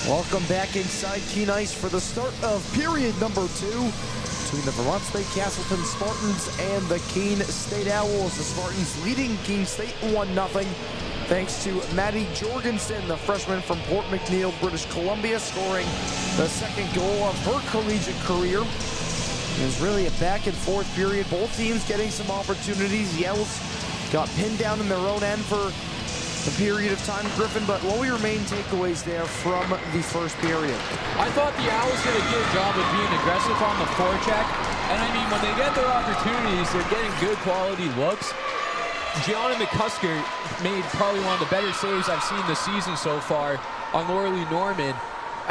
Welcome back inside Keene Ice for the start of period number 2 between the Vermont State Castleton Spartans and the Keene State Owls. The Spartans leading Keene State 1-0 thanks to Maddie Jorgensen, the freshman from Port McNeill, British Columbia, scoring the second goal of her collegiate career. It was really a back and forth period. Both teams getting some opportunities. The Owls got pinned down in their own end for a period of time, Griffin, but what were your main takeaways there from the first period? I thought the Owls did a good job of being aggressive on the forecheck. And I mean, when they get their opportunities, they're getting good quality looks. Gianna McCusker made probably one of the better saves I've seen this season so far on Lauralee Norman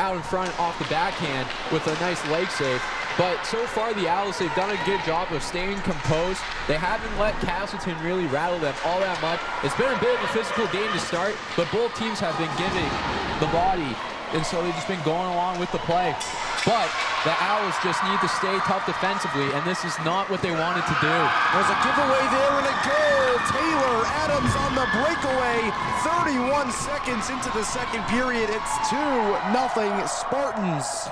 out in front off the backhand with a nice leg save. But so far, the Owls, they've done a good job of staying composed. They haven't let Castleton really rattle them all that much. It's been a bit of a physical game to start, but both teams have been giving the body, and so they've just been going along with the play. But the Owls just need to stay tough defensively, and this is not what they wanted to do. There's a giveaway there and a goal. Taylor Adams on the breakaway. 31 seconds into the second period. It's 2-0 Spartans.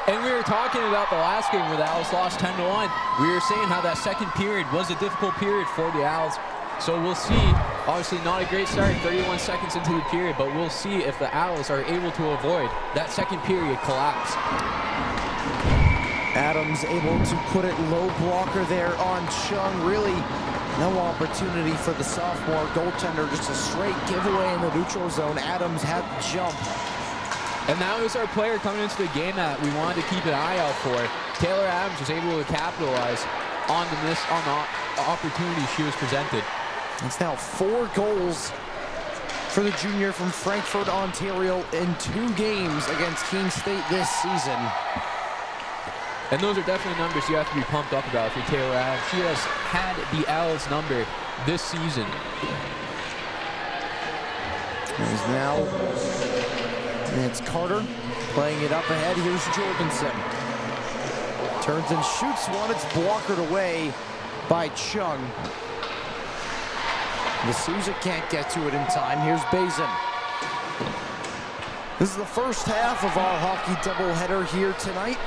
And we were talking about the last game where the Owls lost 10-1. We were saying how that second period was a difficult period for the Owls. So we'll see. Obviously not a great start, 31 seconds into the period, but we'll see if the Owls are able to avoid that second period collapse. Adams able to put it low blocker there on Chung. Really no opportunity for the sophomore goaltender. Just a straight giveaway in the neutral zone. Adams had to jump. And that was our player coming into the game that we wanted to keep an eye out for. Taylor Adams was able to capitalize on the opportunity she was presented. It's now 4 goals for the junior from Frankfurt, Ontario in 2 games against Keene State this season. And those are definitely numbers you have to be pumped up about for Taylor Adams. She has had the Owls number this season. There's now, it's Carter playing it up ahead. Here's Jorgensen. Turns and shoots one. It's blockered away by Chung. D'Souza can't get to it in time. Here's Bazin. This is the first half of our hockey doubleheader here tonight.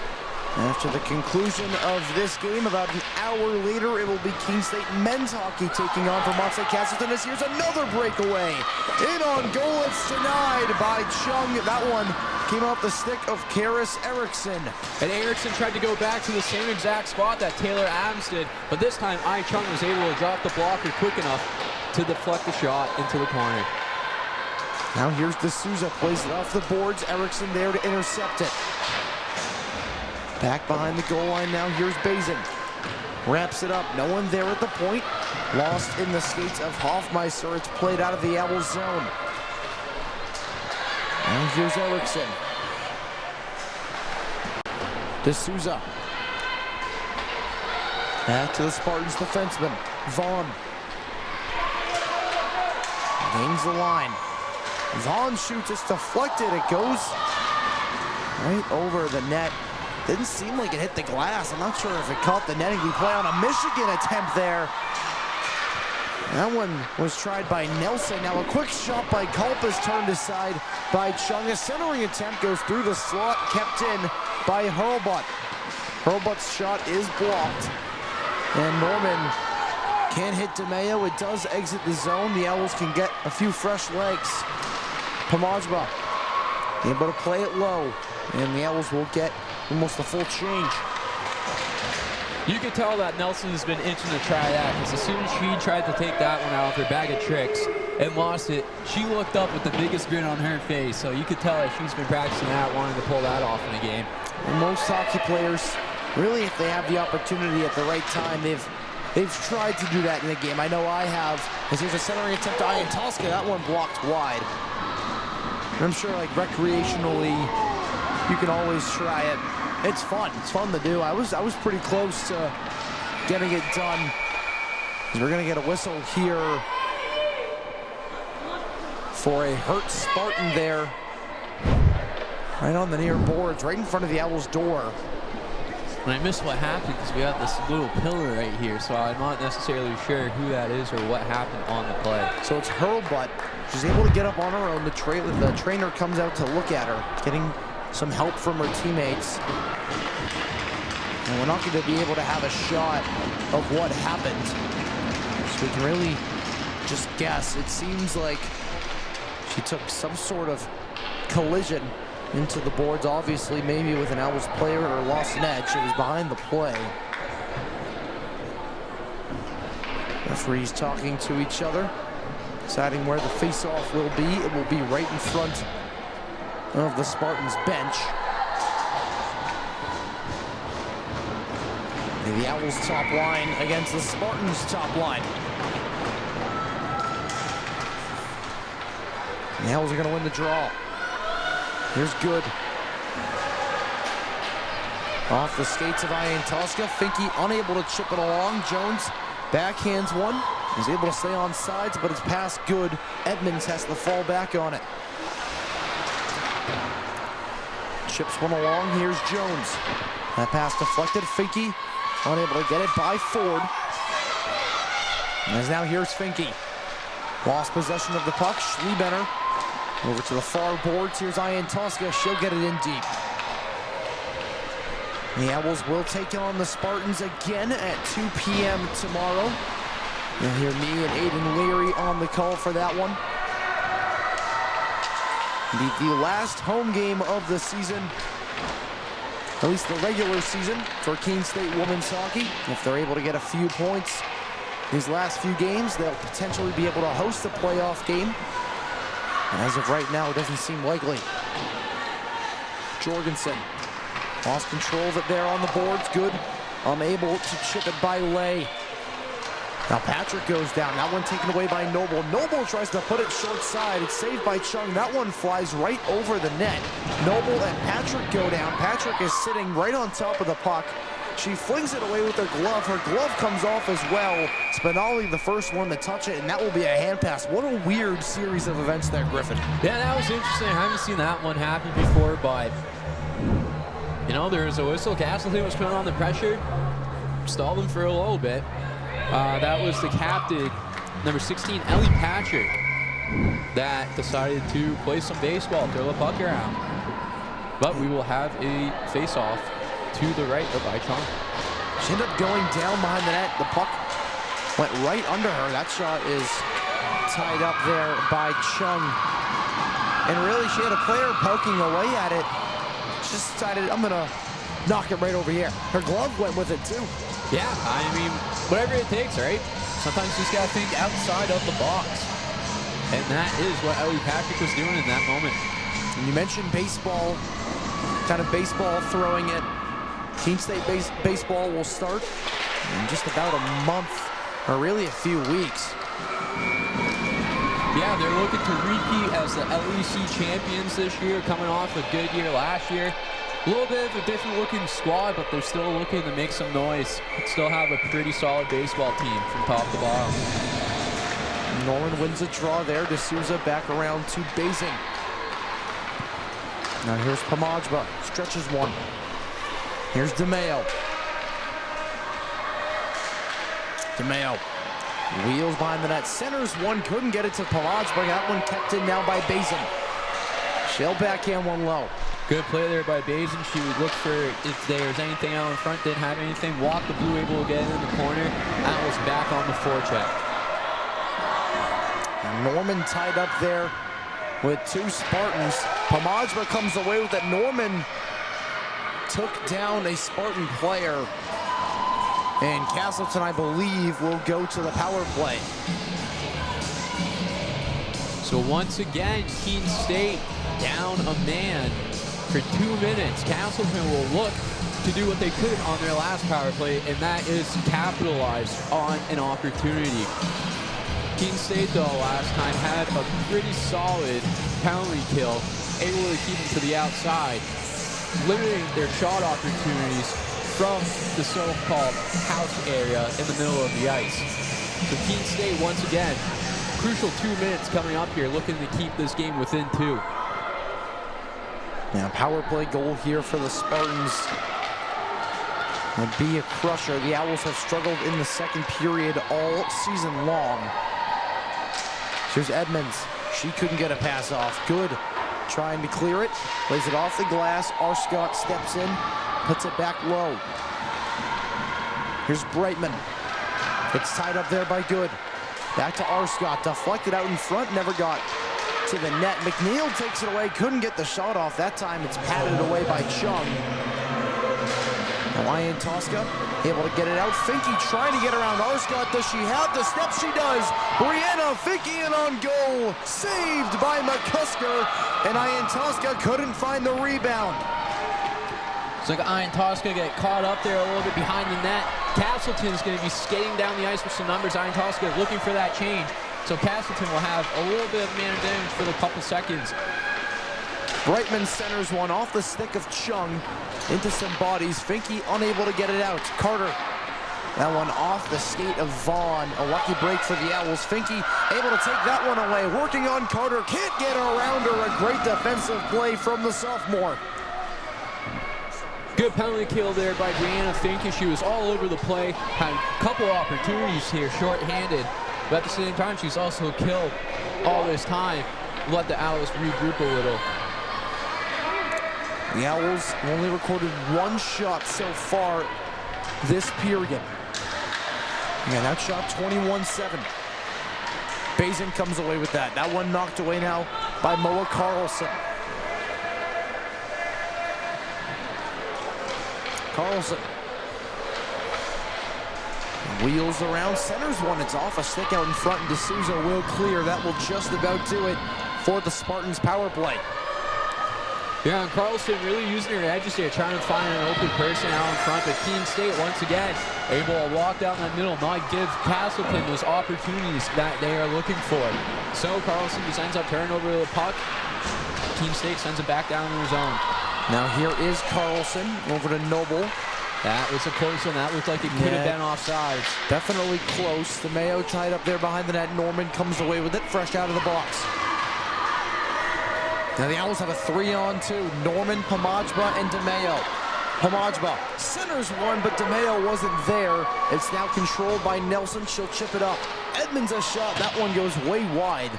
After the conclusion of this game, about an hour later, it will be Keene State men's hockey taking on Vermont State Castleton. As here's another breakaway. In on goal, it's denied by Chung. That one came off the stick of Karis Erickson. And Erickson tried to go back to the same exact spot that Taylor Adams did, but this time I Chung was able to drop the blocker quick enough to deflect the shot into the corner. Now here's D'Souza, plays it off the boards. Erickson there to intercept it. Back behind the goal line now, here's Bazin. Wraps it up, no one there at the point. Lost in the skates of Hoffmeister. It's played out of the Owls zone. And here's Erickson. D'Souza. Back to the Spartans defenseman, Vaughn. Gains the line. Vaughn shoots, it's deflected. It goes right over the net. Didn't seem like it hit the glass. I'm not sure if it caught the netting. We play on a Michigan attempt there. That one was tried by Nelson. Now a quick shot by Culp is turned aside by Chung. A centering attempt goes through the slot, kept in by Hurlbutt. Hurlbutt's shot is blocked. And Norman can't hit DeMeo. It does exit the zone. The Owls can get a few fresh legs. Pomajba able to play it low. And the Owls will get almost a full change. You could tell that Nelson has been itching to try that, because as soon as she tried to take that one out of her bag of tricks and lost it, she looked up with the biggest grin on her face. So you could tell that she's been practicing that, wanting to pull that off in the game. And most hockey players, really, if they have the opportunity at the right time, they've tried to do that in the game. I know I have. As here's a centering attempt to Ian Tosca. That one blocked wide. And I'm sure, like, recreationally, you can always try it. It's fun. It's fun to do. I was pretty close to getting it done. We're gonna get a whistle here for a hurt Spartan there, right on the near boards, right in front of the Owls' door. And I missed what happened because we have this little pillar right here, so I'm not necessarily sure who that is or what happened on the play. So it's Hurlbutt She's able to get up on her own. The trainer comes out to look at her, getting some help from her teammates. And we're not going to be able to have a shot of what happened. So we can really just guess. It seems like she took some sort of collision into the boards, obviously maybe with an Owls player, or lost an edge. It was behind the play. Referees talking to each other, deciding where the face-off will be. It will be right in front of the Spartans bench. The Owls top line against the Spartans top line. The Owls are going to win the draw. Here's Good. Off the skates of Ian Tosca. Finke unable to chip it along. Jones backhands one. He's able to stay on sides, but it's past Good. Edmonds has to fall back on it. Chips one along. Here's Jones. That pass deflected. Finke unable to get it by Ford. As now here's Finke. Lost possession of the puck. Schliebenner over to the far boards. Here's Ian Tosca. She'll get it in deep. The Owls will take on the Spartans again at 2 p.m. tomorrow. You'll hear me and Aiden Leary on the call for that one. The last home game of the season, at least the regular season, for Keene State women's hockey. If they're able to get a few points these last few games, they'll potentially be able to host a playoff game. And as of right now, it doesn't seem likely. Jorgensen lost control of it there on the boards. Good. Unable to chip it by Lay. Now Patrick goes down. That one taken away by Noble. Noble tries to put it short side. It's saved by Chung. That one flies right over the net. Noble and Patrick go down. Patrick is sitting right on top of the puck. She flings it away with her glove. Her glove comes off as well. Spinelli the first one to touch it, and that will be a hand pass. What a weird series of events there, Griffin. Yeah, that was interesting. I haven't seen that one happen before, but you know, there was a whistle. Castleton was putting on the pressure. Stalled them for a little bit. That was the captain, number 16, Ellie Patrick, that decided to play some baseball, throw the puck around. But we will have a face-off to the right of Aichon. She ended up going down behind the net. The puck went right under her. That shot is tied up there by Chung. And really, she had a player poking away at it. She just decided, I'm going to knock it right over here. Her glove went with it, too. Yeah, I mean, whatever it takes, right? Sometimes you just got to think outside of the box. And that is what Ellie Patrick was doing in that moment. And you mentioned baseball, kind of baseball throwing it. Keene State baseball will start in just about a month, or really a few weeks. Yeah, they're looking to repeat as the LEC champions this year, coming off a good year last year. A little bit of a different looking squad, but they're still looking to make some noise. Still have a pretty solid baseball team from top to bottom. Norman wins a draw there. D'Souza back around to Basing. Now here's Pomajba, stretches one. Here's DeMayo. DeMayo wheels behind the net, centers one, couldn't get it to Pomajba. That one kept in now by Basing. She'll backhand one low. Good play there by Basing. She would look for if there's anything out in front, didn't have anything. Walked the blue, able to get it in the corner. That was back on the forecheck. Norman tied up there with two Spartans. Pomajba comes away with it. Norman took down a Spartan player. And Castleton, I believe, will go to the power play. So once again, Keene State down a man for 2 minutes. Castleton will look to do what they could on their last power play, and that is capitalize on an opportunity. Keene State, though, last time had a pretty solid penalty kill, able to keep them to the outside, limiting their shot opportunities from the so-called house area in the middle of the ice. So Keene State, once again, crucial 2 minutes coming up here, looking to keep this game within 2. Now, power play goal here for the Spartans would be a crusher. The Owls have struggled in the second period all season long. Here's Edmonds. She couldn't get a pass off. Good. Trying to clear it. Plays it off the glass. Arscott steps in. Puts it back low. Here's Brightman. It's tied up there by Good. Back to Arscott. Deflected out in front. Never got to the net. McNeil takes it away. Couldn't get the shot off. That time it's patted away by Chung. Ryan Tosca able to get it out. Finke trying to get around Arscott. Does she have the steps? She does. Brianna Finke in on goal. Saved by McCusker. And Ian Tosca couldn't find the rebound. It's like Ian Tosca get caught up there a little bit behind the net. Castleton's going to be skating down the ice with some numbers. Ian Tosca looking for that change. So Castleton will have a little bit of man advantage for the couple seconds. Brightman centers one off the stick of Chung into some bodies. Finke unable to get it out. Carter, that one off the skate of Vaughn. A lucky break for the Owls. Finke able to take that one away. Working on Carter. Can't get around her. A great defensive play from the sophomore. Good penalty kill there by Brianna Finke. She was all over the play. Had a couple opportunities here, short-handed. But at the same time, she's also killed all this time. Let the Owls regroup a little. The Owls only recorded one shot so far this period. Yeah, that shot 21-7. Bazin comes away with that. That one knocked away now by Moa Carlson. Carlson wheels around, centers one. It's off a stick out in front, and D'Souza will clear. That will just about do it for the Spartans' power play. Yeah, and Carlson really using her edges here, trying to find an open person out in front. But Keene State, once again, able to walk down the middle, not give Castleton those opportunities that they are looking for. So Carlson just ends up turning over the puck. Keene State sends it back down in their zone. Now here is Carlson over to Noble. That was a close one. That looked like it could have been offsides. Definitely close. DeMeo tied up there behind the net. Norman comes away with it, fresh out of the box. Now the Owls have a 3-on-2. Norman, Hamajba, and DeMeo. Hamajba centers one, but DeMeo wasn't there. It's now controlled by Nelson. She'll chip it up. Edmonds a shot. That one goes way wide.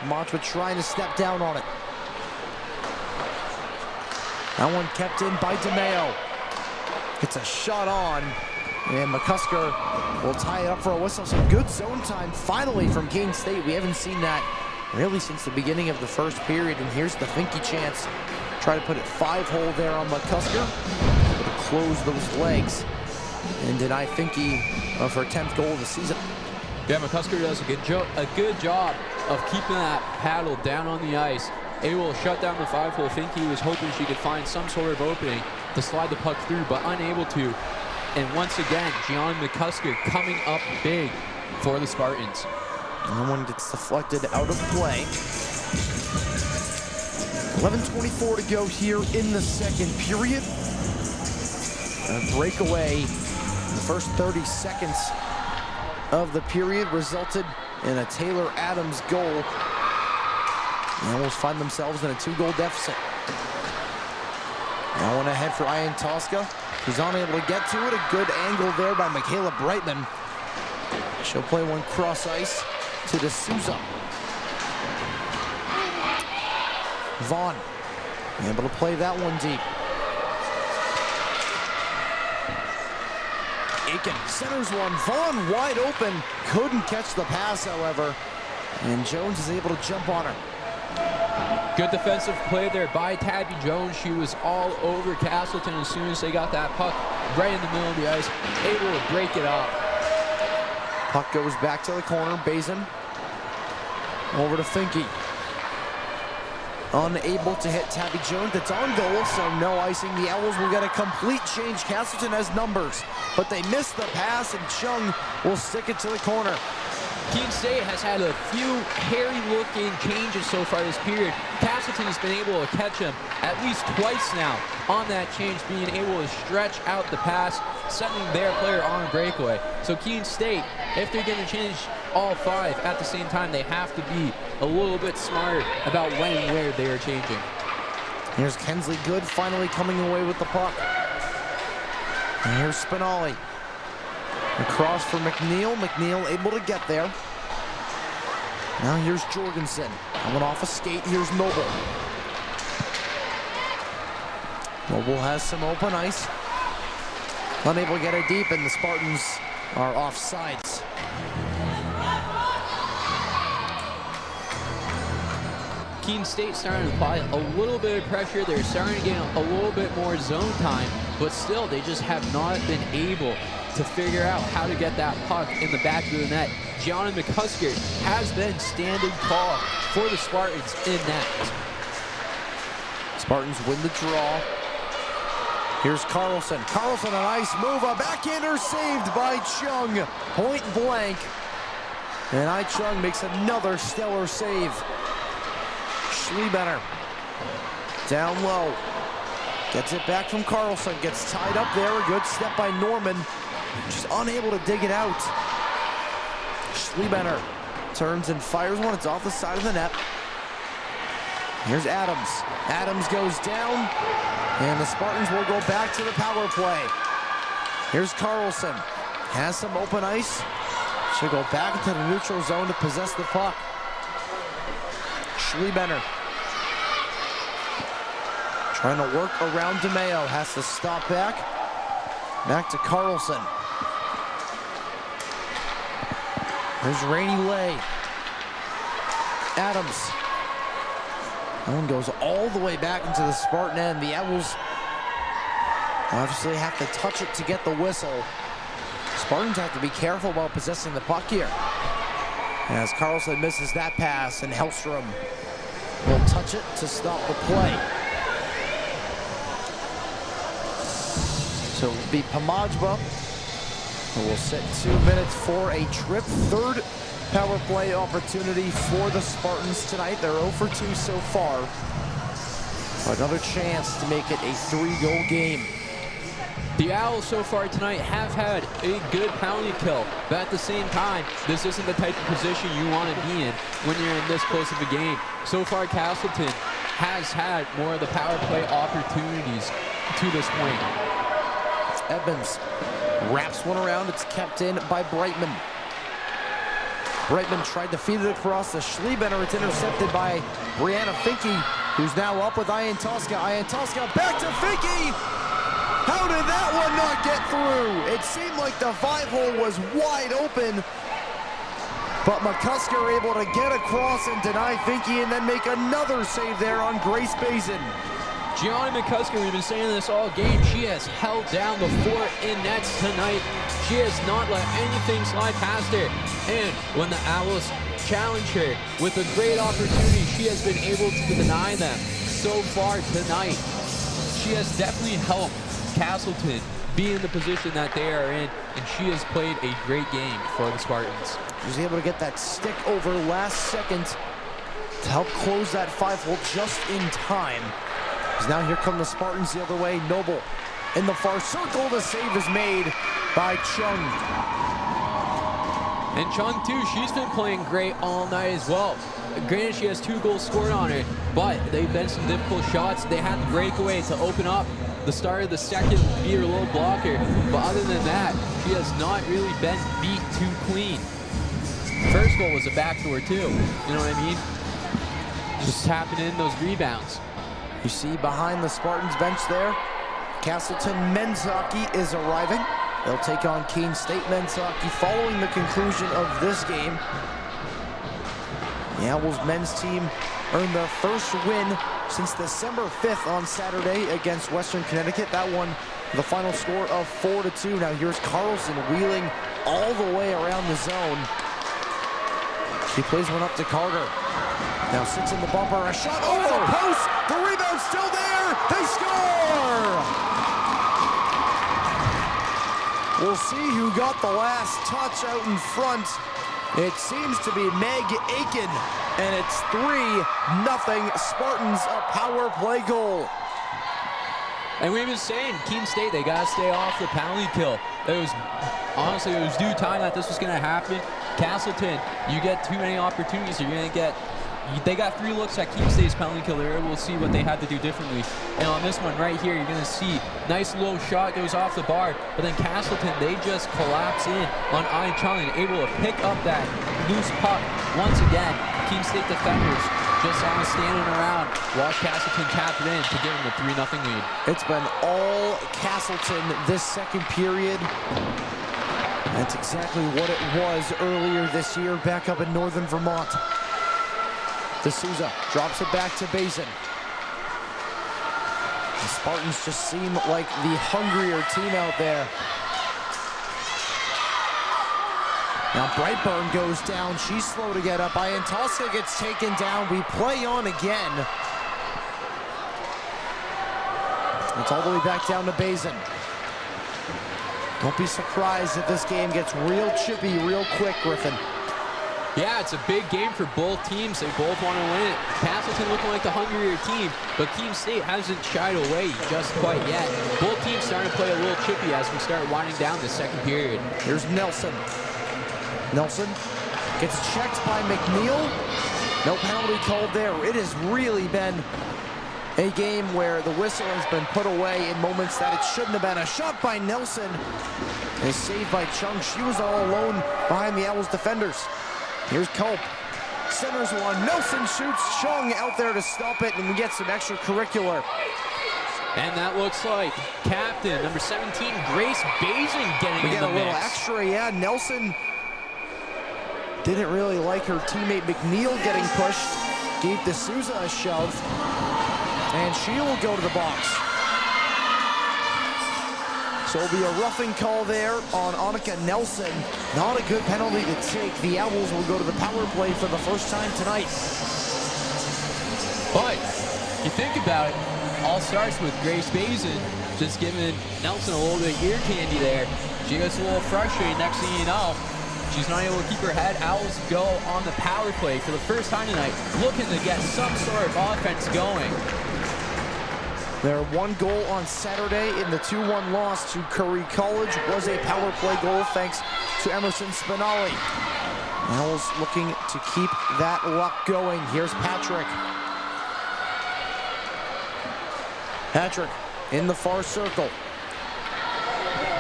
Hamajba trying to step down on it. That one kept in by DeMeo. It's a shot on, and McCusker will tie it up for a whistle. Some good zone time finally from Keene State. We haven't seen that really since the beginning of the first period, and here's the Finke chance. Try to put it 5-hole there on McCusker. Able to close those legs and deny Finke of her 10th goal of the season. Yeah, McCusker does a good job of keeping that paddle down on the ice. Able to shut down the 5-hole. Finke was hoping she could find some sort of opening to slide the puck through, but unable to. And once again, Gianna McCusker coming up big for the Spartans. That one gets deflected out of play. 11:24 to go here in the second period. A breakaway in the first 30 seconds of the period resulted in a Taylor Adams goal. They almost find themselves in a 2-goal deficit. Now one ahead for Ian Tosca. She's unable to get to it. A good angle there by Michaela Brightman. She'll play one cross ice to D'Souza. Vaughn able to play that one deep. Aiken centers one. Vaughn wide open. Couldn't catch the pass, however. And Jones is able to jump on her. Good defensive play there by Tabby Jones. She was all over Castleton as soon as they got that puck right in the middle of the ice, able to break it up. Puck goes back to the corner. Bazin over to Finke. Unable to hit Tabby Jones. That's on goal, so no icing. The Owls will get a complete change. Castleton has numbers, but they missed the pass, and Chung will stick it to the corner. Keene State has had a few hairy-looking changes so far this period. Castleton has been able to catch him at least twice now on that change, being able to stretch out the pass, sending their player on a breakaway. So Keene State, if they're going to change all 5 at the same time, they have to be a little bit smarter about when and where they are changing. Here's Kensley Good finally coming away with the puck. And here's Spinelli. Across for McNeil. McNeil able to get there. Now here's Jorgensen. Coming off a skate, here's Noble. Noble has some open ice. Unable to get it deep, and the Spartans are off sides. Keene State starting to apply a little bit of pressure. They're starting to get a little bit more zone time, but still they just have not been able to figure out how to get that puck in the back of the net. Gianna McCusker has been standing tall for the Spartans in net. Spartans win the draw. Here's Carlson. Carlson, a nice move. A backhander saved by Chung. Point blank. And Chung makes another stellar save. Schlebener down low. Gets it back from Carlson. Gets tied up there. A good step by Norman. Just unable to dig it out. Schlebener turns and fires one. It's off the side of the net. Here's Adams. Adams goes down. And the Spartans will go back to the power play. Here's Carlson. Has some open ice. Should go back into the neutral zone to possess the puck. Schlebener. Trying to work around DeMeo. Has to stop back. Back to Carlson. There's Rainey Lay. Adams. That one goes all the way back into the Spartan end. The Owls obviously have to touch it to get the whistle. Spartans have to be careful about possessing the puck here. As Carlson misses that pass, and Hellstrom will touch it to stop the play. So it'll be Pomajba, who will sit 2 minutes for a trip. Third power play opportunity for the Spartans tonight. They're 0 for 2 so far. Another chance to make it a 3-goal game. The Owls so far tonight have had a good penalty kill, but at the same time, this isn't the type of position you want to be in when you're in this close of a game. So far, Castleton has had more of the power play opportunities to this point. Edmonds wraps one around. It's kept in by Brightman. Brightman tried to feed it across the Schlebener. It's intercepted by Brianna Finke, who's now up with Ian Tosca. Ian Tosca back to Finke. How did that one not get through? It seemed like the 5-hole was wide open, but McCusker able to get across and deny Finke and then make another save there on Grace Bazin. Gianna McCusker, we've been saying this all game, she has held down the fort in nets tonight. She has not let anything slide past her. And when the Owls challenge her with a great opportunity, she has been able to deny them. So far tonight, she has definitely helped Castleton be in the position that they are in, and she has played a great game for the Spartans. She was able to get that stick over last second to help close that 5-hole just in time. As now here come the Spartans the other way. Noble in the far circle. The save is made by Chung. And Chung too, she's been playing great all night as well. Granted, she has 2 goals scored on her, but they've been some difficult shots. They had the breakaway to open up the start of the second, beat her little blocker. But other than that, she has not really been beat too clean. First goal was a backdoor too, you know what I mean? Just tapping in those rebounds. You see behind the Spartans bench there, Castleton men's hockey is arriving. They'll take on Keene State men's hockey following the conclusion of this game. The Owls men's team earned their first win since December 5th on Saturday against Western Connecticut. That one, the final score of 4-2. Now here's Carlson wheeling all the way around the zone. He plays one up to Carter. Now sits in the bumper, a shot over the post. The rebound's still there. They score! We'll see who got the last touch out in front. It seems to be Meg Aiken, and it's 3-0 Spartans, a power play goal. And we've been saying, Keene State, they got to stay off the penalty kill. Honestly, it was due time that this was going to happen. Castleton, you get too many opportunities, you're going to get They got 3 looks at Keene State's penalty kill. They're able to see what they had to do differently. And on this one right here, you're going to see nice low shot goes off the bar, but then Castleton, they just collapse in on Ian Chung and able to pick up that loose puck once again. Keene State defenders just on standing around. Watch Castleton tap it in to give them a 3-0 lead. It's been all Castleton this second period. That's exactly what it was earlier this year back up in northern Vermont. D'Souza drops it back to Bazin. The Spartans just seem like the hungrier team out there. Now Brightburn goes down. She's slow to get up. Iantowska gets taken down. We play on again. It's all the way back down to Bazin. Don't be surprised if this game gets real chippy real quick, Griffin. Yeah, it's a big game for both teams. They both want to win it. Castleton looking like the hungrier team, but Keene State hasn't shied away just quite yet. Both teams starting to play a little chippy as we start winding down the second period. Here's Nelson. Nelson gets checked by McNeil. No penalty called there. It has really been a game where the whistle has been put away in moments that it shouldn't have been. A shot by Nelson is saved by Chung. She was all alone behind the Owls defenders. Here's Culp. Centers one. Nelson shoots. Chung out there to stop it, and we get some extracurricular. And that looks like captain, number 17, Grace Bazin getting in the mix. We get a little extra, yeah. Nelson didn't really like her teammate McNeil getting pushed. Gave D'Souza a shove. And she will go to the box. So it'll be a roughing call there on Annika Nelson. Not a good penalty to take. The Owls will go to the power play for the first time tonight. But if you think about it, all starts with Grace Bazin just giving Nelson a little bit of ear candy there. She gets a little frustrated. Next thing you know, she's not able to keep her head. Owls go on the power play for the first time tonight, looking to get some sort of offense going. Their one goal on Saturday in the 2-1 loss to Curry College was a power play goal thanks to Emerson Spinelli. Owls looking to keep that luck going. Here's Patrick. Patrick in the far circle.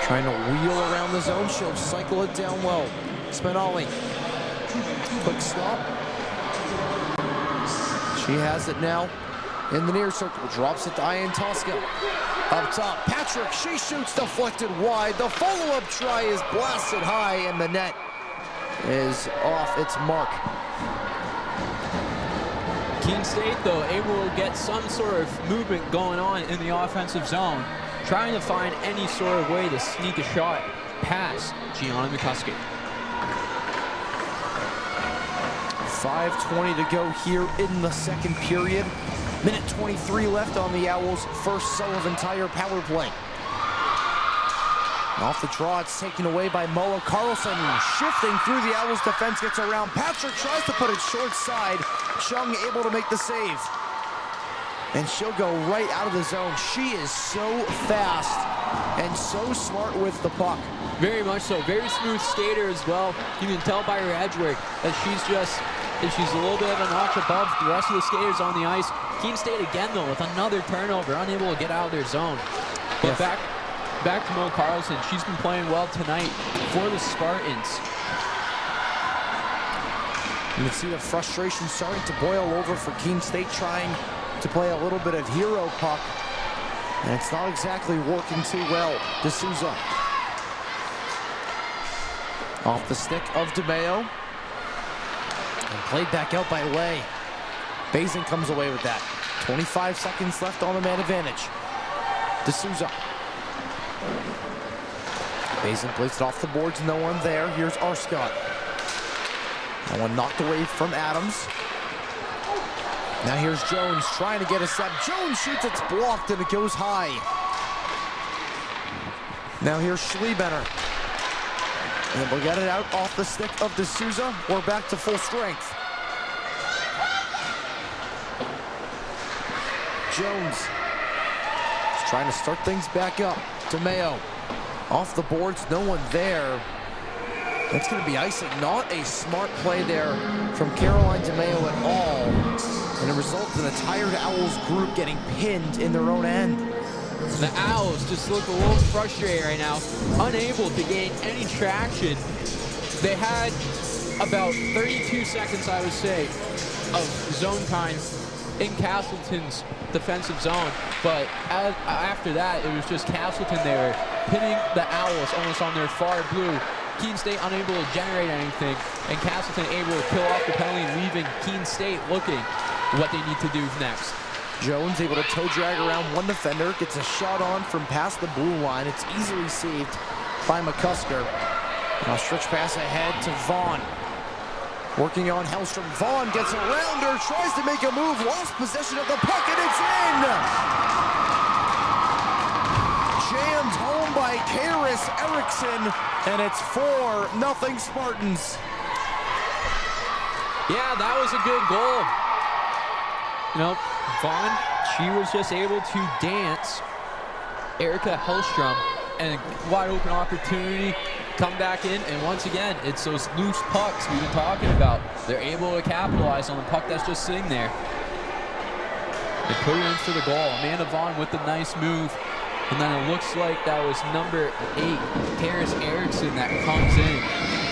Trying to wheel around the zone. She'll cycle it down low. Spinelli. Quick stop. She has it now. In the near circle, drops it to Iantowska. Up top, Patrick, she shoots deflected wide. The follow-up try is blasted high, and the net is off its mark. Keene State, though, able to get some sort of movement going on in the offensive zone, trying to find any sort of way to sneak a shot past Gianna McCuskey. 5:20 to go here in the second period. Minute 23 left on the Owls' first Sullivan Tire power play. Off the draw, it's taken away by Moa Carlson. Shifting through the Owls' defense, gets around. Patrick tries to put it short side. Chung able to make the save. And she'll go right out of the zone. She is so fast and so smart with the puck. Very much so. Very smooth skater as well. You can tell by her edge work that she's a little bit of a notch above the rest of the skaters on the ice. Keene State again, though, with another turnover, unable to get out of their zone. But back to Mo Carlson. She's been playing well tonight for the Spartans. You can see the frustration starting to boil over for Keene State, trying to play a little bit of hero puck. And it's not exactly working too well. D'Souza. Off the stick of DeMeo. And played back out by Lay. Bazin comes away with that. 25 seconds left on the man advantage. D'Souza. Bazin plays it off the boards, no one there. Here's Arscott. That one knocked away from Adams. Now here's Jones trying to get a step. Jones shoots, it's blocked, and it goes high. Now here's Schliebenner. And we'll get it out off the stick of D'Souza. We're back to full strength. Jones is trying to start things back up. DeMeo off the boards, no one there. That's going to be icing. Not a smart play there from Caroline DeMeo at all. And it results in the Tired Owls group getting pinned in their own end. The Owls just look a little frustrated right now, unable to gain any traction. They had about 32 seconds, I would say, of zone time in Castleton's defensive zone, but after that, it was just Castleton there pinning the Owls almost on their far blue. Keene State unable to generate anything, and Castleton able to kill off the penalty, leaving Keene State looking what they need to do next. Jones able to toe drag around one defender, gets a shot on from past the blue line. It's easily saved by McCusker. Now stretch pass ahead to Vaughn. Working on Hellstrom. Vaughn gets around her, tries to make a move, lost possession of the puck, and it's in! Jammed home by Karis Erickson, and it's 4-0 Spartans. Yeah, that was a good goal. You know, Vaughn, she was just able to dance Erica Hellstrom, and a wide open opportunity, come back in, and once again, it's those loose pucks we've been talking about. They're able to capitalize on the puck that's just sitting there. They put it in for the goal. Amanda Vaughn with the nice move, and then it looks like that was number 8, Karis Erickson, that comes in,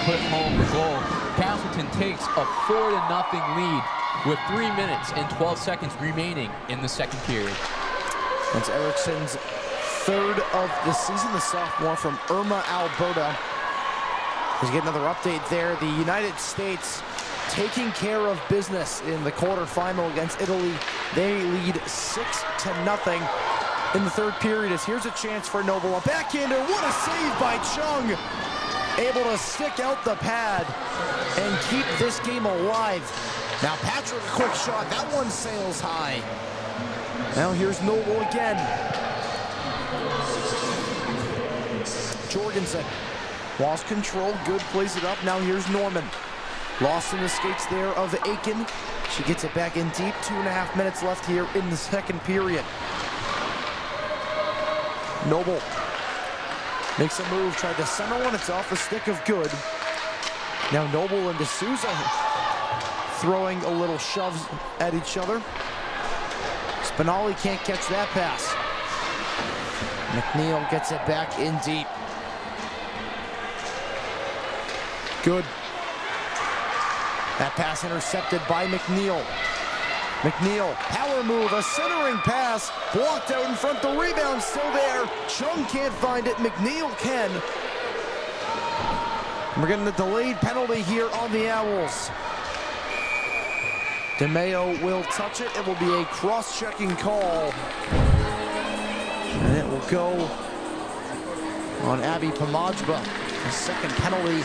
put home the goal. Castleton takes a 4-0 lead with 3 minutes and 12 seconds remaining in the second period. That's Erickson's 3rd of the season, the sophomore from Irma, Alberta. Let's get another update there. The United States taking care of business in the quarterfinal against Italy. They lead 6-0 in the third period. As here's a chance for Noble. A backhander. What a save by Chung. Able to stick out the pad and keep this game alive. Now Patrick, a quick shot. That one sails high. Now here's Noble again. Jorgensen lost control, good, plays it up. Now here's Norman. Lost in the skates there of Aiken. She gets it back in deep. 2.5 minutes left here in the second period. Noble makes a move, tried to center one. It's off the stick of Good. Now Noble and D'Souza throwing a little shoves at each other. Spinelli can't catch that pass. McNeil gets it back in deep. Good. That pass intercepted by McNeil. McNeil, power move, a centering pass, blocked out in front, the rebound still there. Chung can't find it, McNeil can. And we're getting a delayed penalty here on the Owls. DeMeo will touch it. It will be a cross-checking call. And it will go on Abby Pomajba, the second penalty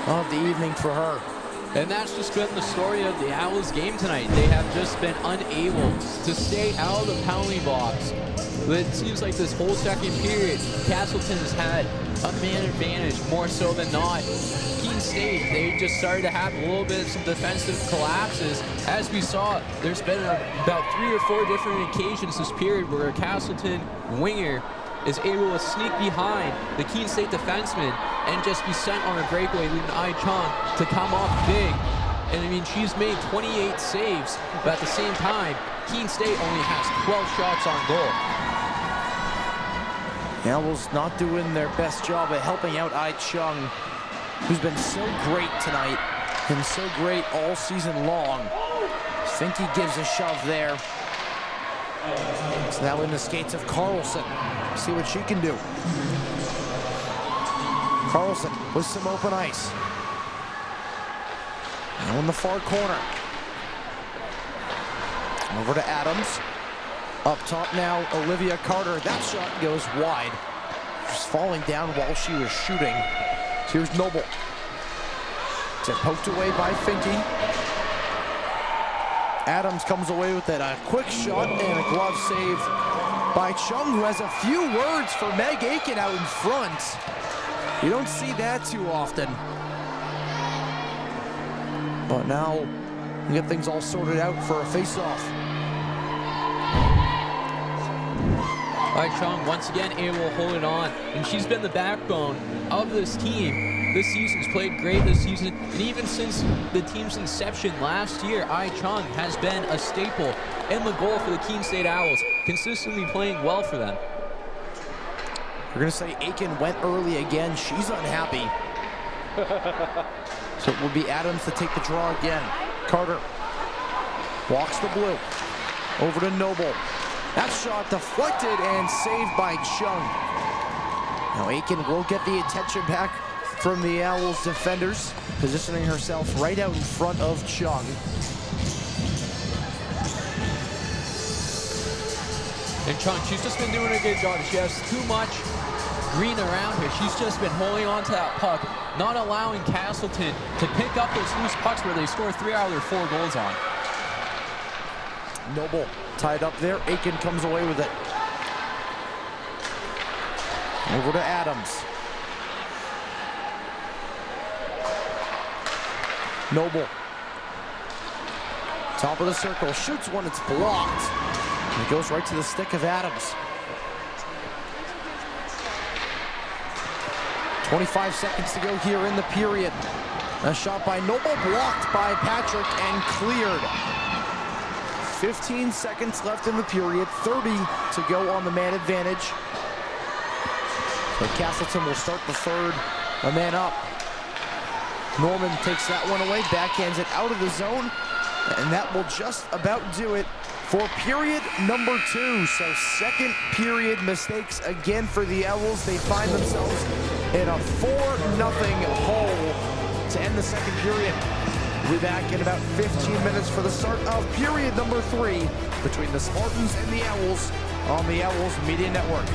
of the evening for her. And that's just been the story of the Owls game tonight. They have just been unable to stay out of the penalty box. It seems like this whole second period, Castleton has had a man advantage more so than not. Keene State, they just started to have a little bit of some defensive collapses. As we saw, there's been about 3 or 4 different occasions this period where a Castleton winger is able to sneak behind the Keene State defenseman and just be sent on a breakaway, leaving Ai Chung to come up big. And I mean, she's made 28 saves, but at the same time, Keene State only has 12 shots on goal. The Owls not doing their best job at helping out Ai Chung, who's been so great tonight and so great all season long. Finke gives a shove there. It's now in the skates of Carlson. See what she can do. Carlson with some open ice. Now in the far corner. Over to Adams. Up top now, Olivia Carter. That shot goes wide. Just falling down while she was shooting. Here's Noble. It's poked away by Finke. Adams comes away with it. A quick shot and a glove save by Chung, who has a few words for Meg Aiken out in front. You don't see that too often. But now we get things all sorted out for a face-off. Ai Chung once again able to hold it on, and she's been the backbone of this team. this season's played great this season. And even since the team's inception last year, Ai Chung has been a staple in the goal for the Keene State Owls, consistently playing well for them. We're going to say Aiken went early again. She's unhappy. So it will be Adams to take the draw again. Carter walks the blue. Over to Noble. That shot deflected and saved by Chung. Now Aiken will get the attention back from the Owls defenders, positioning herself right out in front of Chung. And Chung, she's just been doing a good job. She has too much green around her. She's just been holding on to that puck, not allowing Castleton to pick up those loose pucks where they score 3 out of their 4 goals on. Noble tied up there. Aiken comes away with it. Over to Adams. Noble. Top of the circle. Shoots one. It's blocked. And it goes right to the stick of Adams. 25 seconds to go here in the period. A shot by Noble, blocked by Patrick and cleared. 15 seconds left in the period, 30 to go on the man advantage. So Castleton will start the third, a man up. Norman takes that one away, backhands it out of the zone, and that will just about do it for period number 2. So second period mistakes again for the Owls. They find themselves in a 4-0 hole to end the second period. We'll be back in about 15 minutes for the start of period number 3 between the Spartans and the Owls on the Owls Media Network.